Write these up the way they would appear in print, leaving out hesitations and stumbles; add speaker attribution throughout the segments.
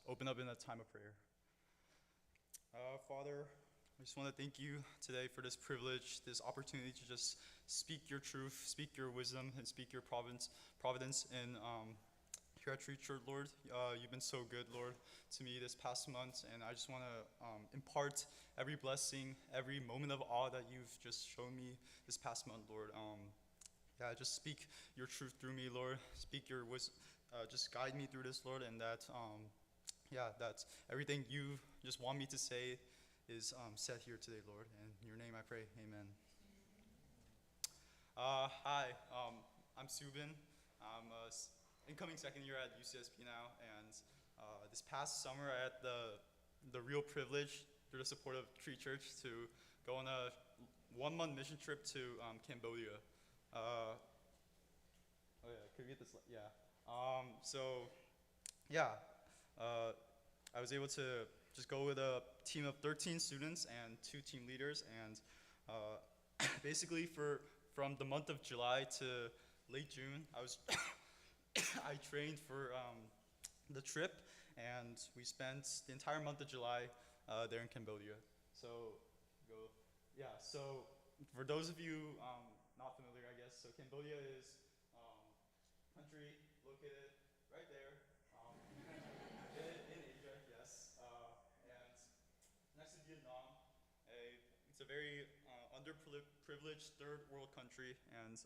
Speaker 1: open up in a time of prayer. Father, I just want to thank you today for this privilege, this opportunity to just speak your truth, speak your wisdom, and speak your providence in here at Tree Church, Lord. You've been so good, Lord, to me this past month, and I just want to impart every blessing, every moment of awe that you've just shown me this past month, Lord. Just speak your truth through me, Lord. Speak your wisdom. Just guide me through this, Lord, and that everything you just want me to say is said here today, Lord. In your name I pray, amen. Hi, I'm Subin. I'm incoming second year at UCSP now, and this past summer I had the real privilege, through the support of Tree Church, to go on a 1-month mission trip to Cambodia. Could we get this? I was able to just go with a team of 13 students and 2 team leaders, and basically from the month of July to late June, I trained for the trip, and we spent the entire month of July there in Cambodia. So for those of you not familiar, I guess, so Cambodia is a country located right there in Asia, yes, and next to Vietnam. It's a very underprivileged third world country, and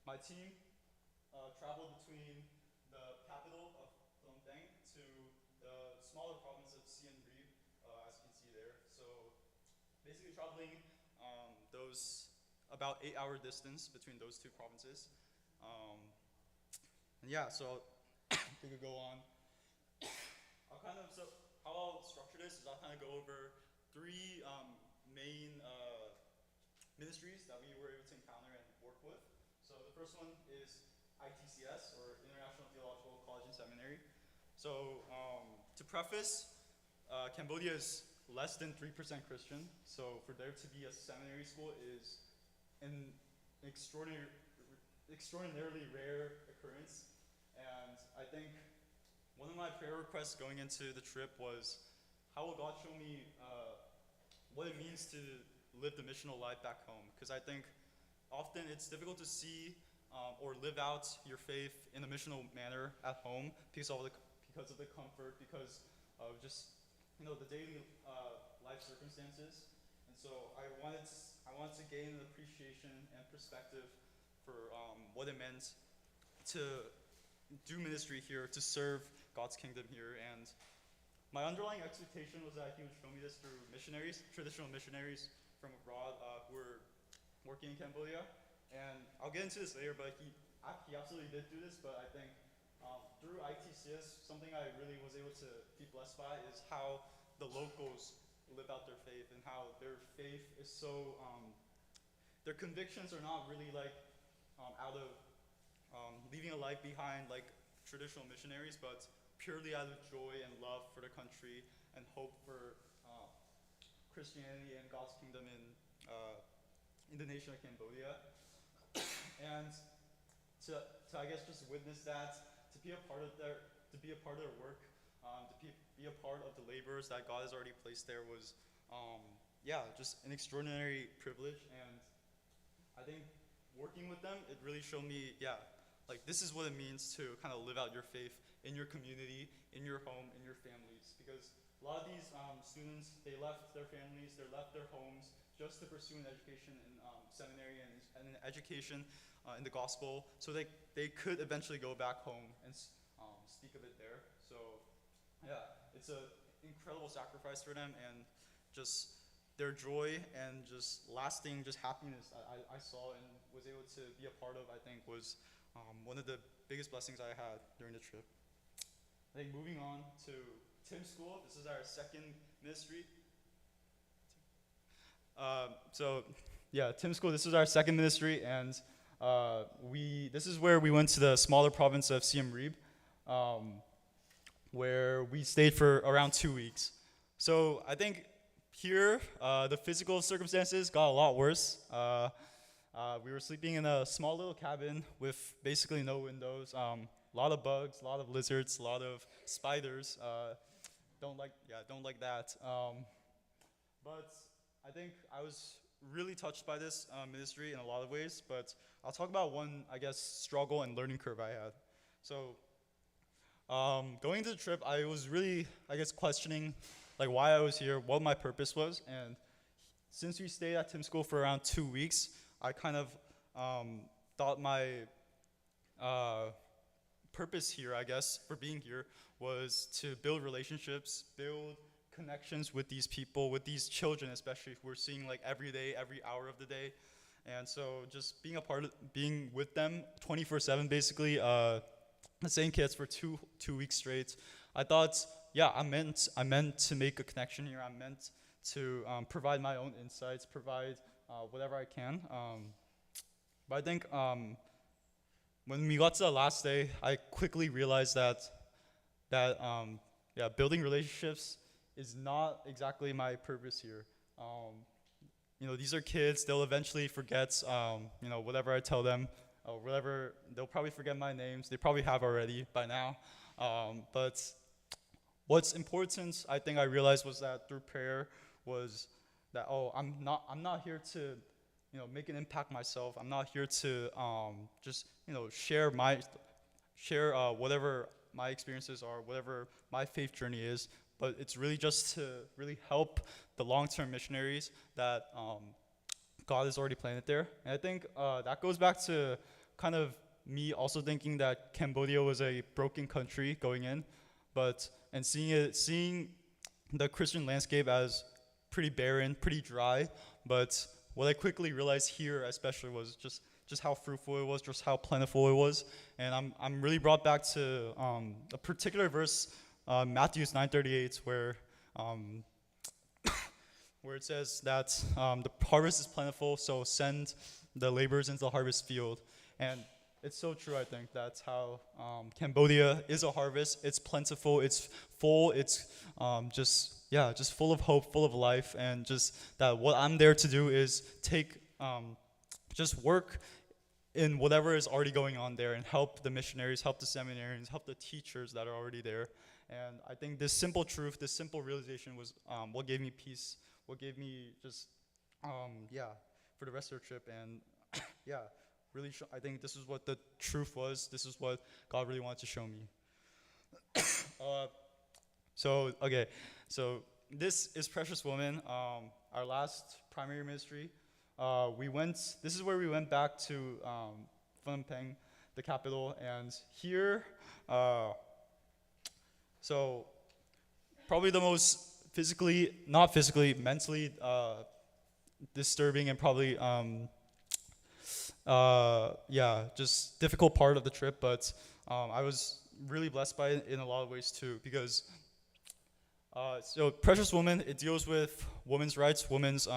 Speaker 1: my team traveled between the capital of Phnom Penh to the smaller province of Siem Reap, as you can see there. So basically traveling those about 8-hour distance between those 2 provinces. So we could go on. How I'll structure this is I'll kind of go over 3 main ministries that we were able to encounter and work with. So the first one is ITCS, or International Theological College and Seminary. So to preface, Cambodia is less than 3% Christian. So for there to be a seminary school is an extraordinarily rare occurrence. And I think one of my prayer requests going into the trip was, how will God show me what it means to live the missional life back home? Because I think often it's difficult to see or live out your faith in a missional manner at home because of the comfort, because of just the daily life circumstances. And so I wanted to gain an appreciation and perspective for what it meant to do ministry here, to serve God's kingdom here. And my underlying expectation was that he would show me this through missionaries, traditional missionaries from abroad who were working in Cambodia. And I'll get into this later, but he absolutely did do this. But I think through ITCS, something I really was able to be blessed by is how the locals live out their faith, and how their faith is so, their convictions are not really like out of leaving a life behind like traditional missionaries, but purely out of joy and love for the country and hope for Christianity and God's kingdom in the nation of Cambodia. And to I guess just witness that, to be a part of their work, to be a part of the labors that God has already placed there was just an extraordinary privilege. And I think working with them, it really showed me like this is what it means to kind of live out your faith in your community, in your home, in your families. Because a lot of these students, they left their families, they left their homes just to pursue an education in seminary and an education in the gospel, so they could eventually go back home and speak of it there. So it's an incredible sacrifice for them, and just their joy and just lasting just happiness I saw and was able to be a part of, I think was one of the biggest blessings I had during the trip. I think moving on to Tim School, this is our second ministry. Tim School, this is our second ministry, and this is where we went to the smaller province of Siem Reap, where we stayed for around 2 weeks. So I think here, the physical circumstances got a lot worse. We were sleeping in a small little cabin with basically no windows, lot of bugs, a lot of lizards, a lot of spiders. Don't like that. But I think I was really touched by this ministry in a lot of ways. But I'll talk about one, I guess, struggle and learning curve I had. So going into the trip, I was really, I guess, questioning like why I was here, what my purpose was, and since we stayed at Tim School for around 2 weeks, I kind of thought my purpose here, I guess, for being here was to build relationships, build connections with these people, with these children, especially if we're seeing like every day, every hour of the day. And so just being with them 24/7, basically, the same kids for two weeks straight. I thought, yeah, I meant to make a connection here. I meant to provide my own insights, provide whatever I can. But I think when we got to the last day, I quickly realized that building relationships is not exactly my purpose here. These are kids. They'll eventually forget, whatever I tell them, or whatever. They'll probably forget my names. They probably have already by now. But what's important, I think I realized, was that through prayer, was that I'm not here to make an impact myself. I'm not here to just share whatever my experiences are, whatever my faith journey is, but it's really just to really help the long-term missionaries that God has already planted there. And I think that goes back to kind of me also thinking that Cambodia was a broken country going in, and seeing the Christian landscape as pretty barren, pretty dry. But what I quickly realized here, especially, was just how fruitful it was, just how plentiful it was. And I'm really brought back to a particular verse, Matthew 9:38, where it says that the harvest is plentiful, so send the laborers into the harvest field. And it's so true. I think that's how Cambodia is a harvest. It's plentiful. It's full. It's just full of hope, full of life, and just that what I'm there to do is just work in whatever is already going on there and help the missionaries, help the seminarians, help the teachers that are already there. And I think this simple truth, this simple realization was what gave me peace, what gave me just for the rest of the trip. And really, I think this is what the truth was. This is what God really wanted to show me. So this is Precious Woman, our last primary ministry. This is where we went back to Phnom Penh, the capital, and here, so probably the most mentally disturbing and probably just difficult part of the trip, but I was really blessed by it in a lot of ways too, because so Precious Woman, it deals with women's rights, women's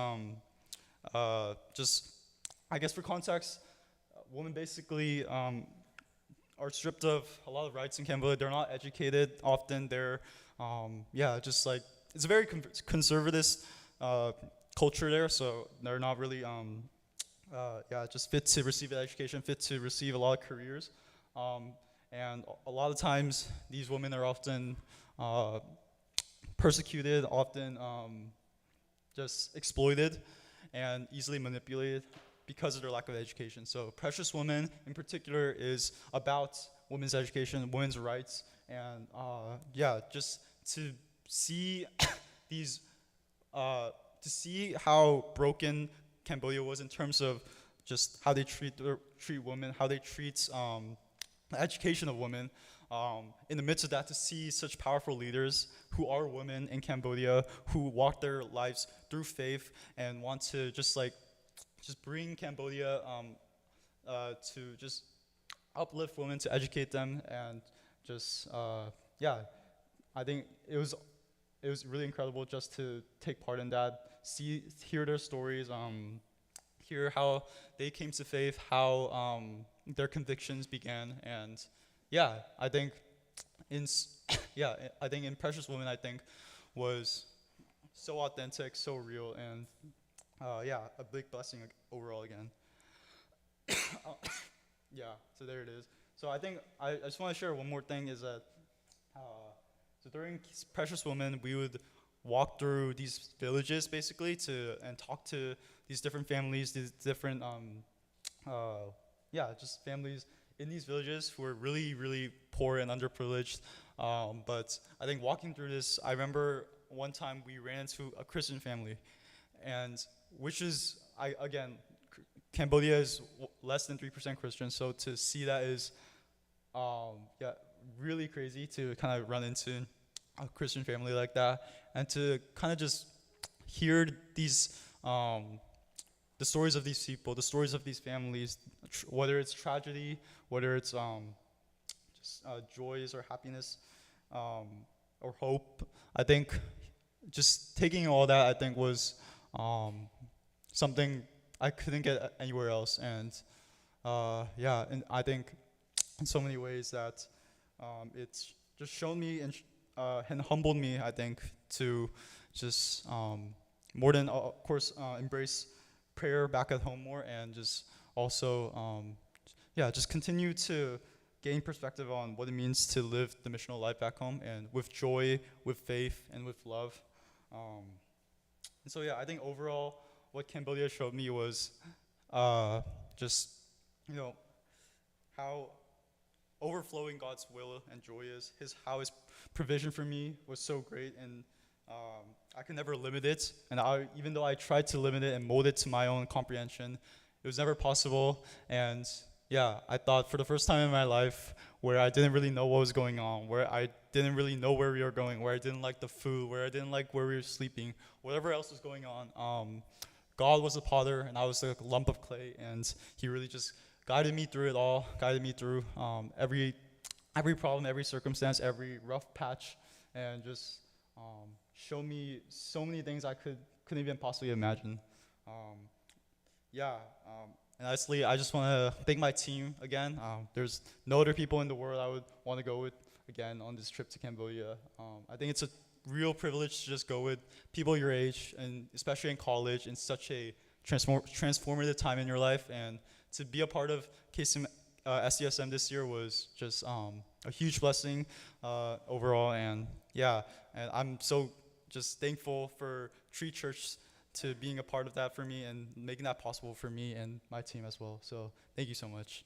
Speaker 1: just, I guess for context, women basically are stripped of a lot of rights in Cambodia. They're not educated often. They're just like, it's a very conservative culture there, so they're not really just fit to receive an education, fit to receive a lot of careers. And a lot of times these women are often persecuted, often just exploited and easily manipulated because of their lack of education. So Precious Woman in particular is about women's education, women's rights, and just to see to see how broken Cambodia was in terms of just how they treat women, how they treat the education of women. In the midst of that, to see such powerful leaders who are women in Cambodia, who walk their lives through faith and want to just bring Cambodia to just uplift women, to educate them, and just I think it was really incredible just to take part in that, hear their stories, hear how they came to faith, how their convictions began, and I think in Precious Woman, I think was so authentic, so real, and a big blessing overall again. So there it is. So I think I just want to share one more thing is that so during Precious Woman, we would walk through these villages basically and talk to these different families, these different just families in these villages who are really, really poor and underprivileged. But I think walking through this, I remember one time we ran into a Christian family, and which is, Cambodia is less than 3% Christian, so to see that is, really crazy to kind of run into a Christian family like that, and to kind of just hear these, the stories of these people, the stories of these families, whether it's tragedy, whether it's just joys or happiness, or hope. I think just taking all that, I think was something I couldn't get anywhere else, and and I think in so many ways that it's just shown me and humbled me, I think, to just more than of course embrace prayer back at home more, and just also just continue to gain perspective on what it means to live the missional life back home, and with joy, with faith, and with love. And so I think overall what Cambodia showed me was just how overflowing God's will and joy is. How His provision for me was so great, and I could never limit it. And even though I tried to limit it and mold it to my own comprehension, it was never possible. And I thought for the first time in my life, where I didn't really know what was going on, where I didn't really know where we were going, where I didn't like the food, where I didn't like where we were sleeping, whatever else was going on, God was the potter and I was like a lump of clay, and He really just guided me through it all, guided me through every problem, every circumstance, every rough patch, and just showed me so many things I couldn't even possibly imagine. And lastly, I just want to thank my team again. There's no other people in the world I would want to go with again on this trip to Cambodia. I think it's a real privilege to just go with people your age, and especially in college, in such a transformative time in your life. And to be a part of KCM, SDSM this year was just a huge blessing overall. And and I'm so just thankful for Tree Church to being a part of that for me and making that possible for me and my team as well. So thank you so much.